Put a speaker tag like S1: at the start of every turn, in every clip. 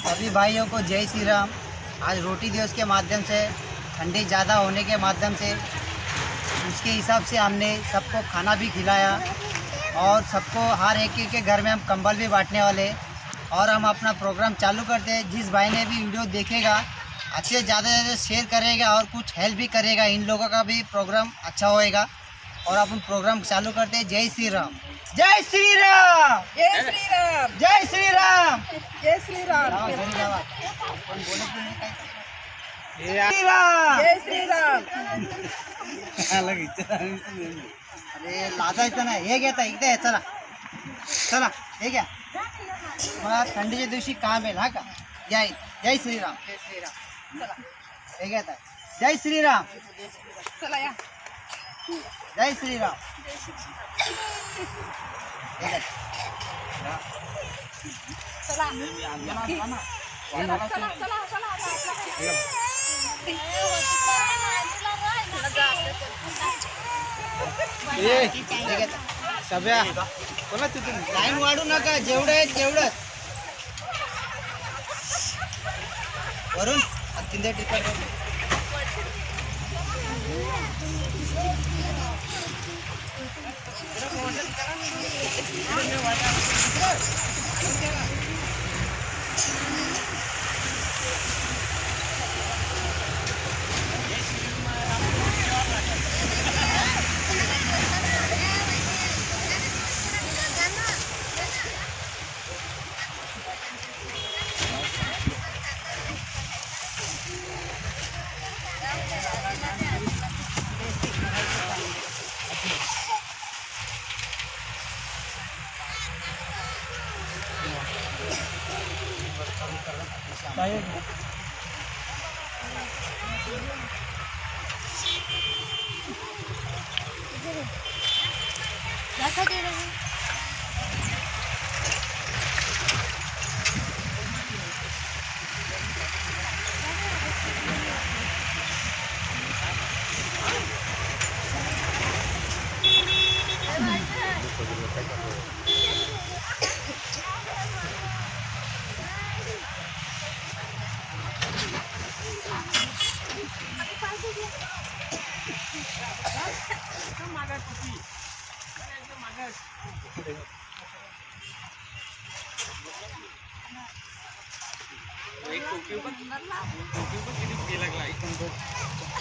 S1: सभी भाइयों को जय श्री राम। आज रोटी दिवस के माध्यम से ठंडी ज़्यादा होने के माध्यम से उसके हिसाब से हमने सबको खाना भी खिलाया और सबको हर एक के घर में हम कंबल भी बांटने वाले और हम अपना प्रोग्राम चालू करते हैं। जिस भाई ने भी वीडियो देखेगा अच्छे से ज़्यादा शेयर करेगा और कुछ हेल्प भी करेगा, इन लोगों का भी प्रोग्राम अच्छा होएगा। और अपन प्रोग्राम चालू करते हैं। जय श्री राम, जय श्री राम,
S2: जय श्री राम,
S1: जय श्री राम,
S2: जय श्री राम,
S1: श्री राम,
S2: जय श्री राम।
S1: अरे लाजायचं नाही, हे घेता इकडे चला चला, हे घ्या. मला थंडीच्या दिवशी काम येईल हा का. जय जय श्रीराम, जय श्रीराम. चला हे घेत आहे. जय श्रीराम,
S2: चला या.
S1: जय श्रीराम. हे घ्या.
S2: चला चला चला चला.
S1: हे घेत सभ्या कोणा तिथून लाईन वाढू नका, जेवढं आहे तेवढंच. वरून तिंदे टिकट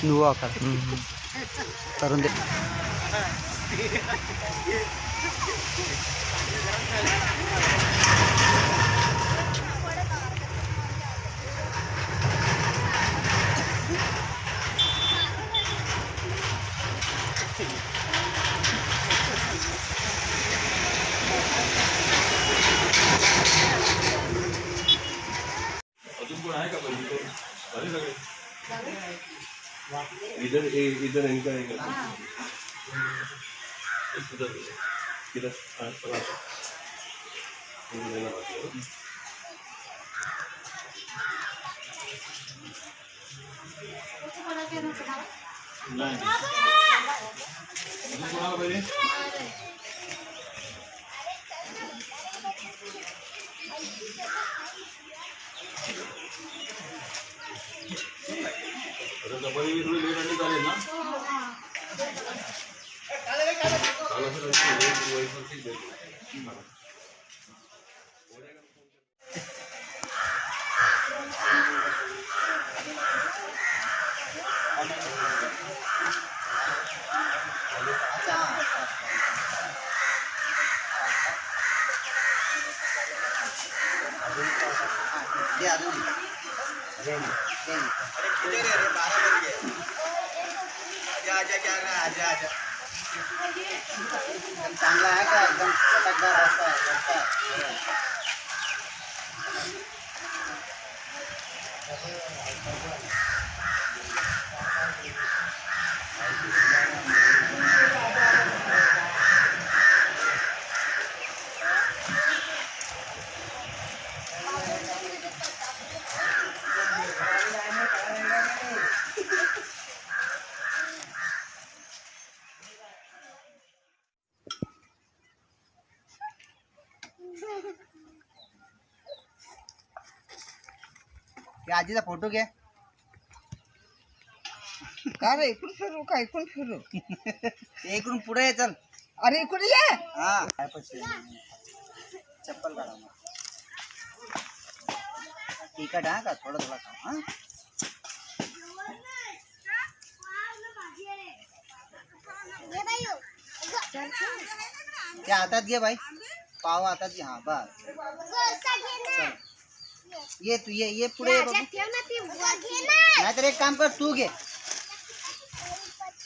S1: नुआ कर करून दे.
S3: इधर इधर इनका इधर इधर देना बाकी है. थोड़ी लेट आने चालेल ना.
S1: चांगला आहे का एकदम चटकदार असता ते आजीचा फोटो घे.
S2: का रे इकडून फिरू का इकडून फिरू
S1: इकडून पुढे ये चल.
S2: अरे इकडे ये
S1: हा काय पैसे चप्पल काढा मग. तिखट हा का थोडं थोडं खा हा. ते हातात घे बाई. पाव हातात घे. हा बस चल. ये तू ये पुढे ये बघू. नाहीतर एक काम कर तू घे.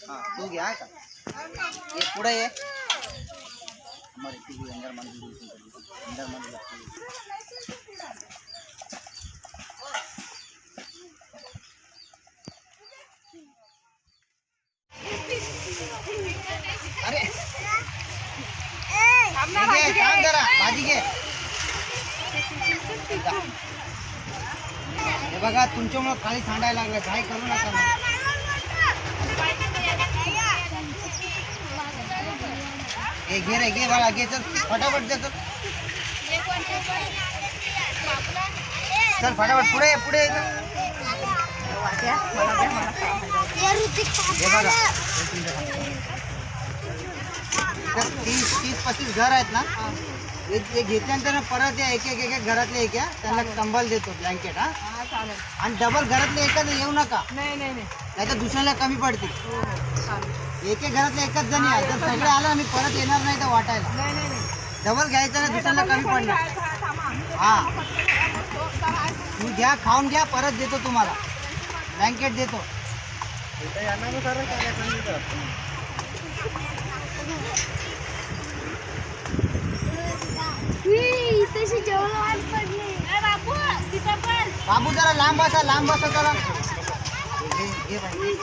S1: हाँ तू गया का ये पूरा ये हमारे टीवी अंदर मंदिर अरे काम करा भाजी घे. हे बघा तुमच्यामुळे खाली सांडायला लागलं. काय करू नका ना. घे रे घे बाळा घे. चल फटाफट दे. चल फटाफट पुढे पुढे. हे बघा 30-35 घर आहेत ना. हे घेतल्यानंतर परत या एक एक घरातले एक या त्यांना कंबल देतो ब्लँकेट. हा
S2: हा चालेल.
S1: आणि डबल घरातले एकच येऊ नका.
S2: नाही नाही नाही
S1: नाहीतर दुसऱ्याला कमी पडतील.
S2: हो चालेल.
S1: एक एक घरातले एकच जण या. जर सगळे आलं मी परत येणार नाही तर वाटायला.
S2: नाही नाही नाही
S1: डबल घ्यायचं ना दुसऱ्याला कमी पडणार.
S2: हा
S1: तुम्ही घ्या खाऊन घ्या परत देतो तुम्हाला ब्लँकेट देतो. बाबू जरा लांब बसा चला. घे बाई.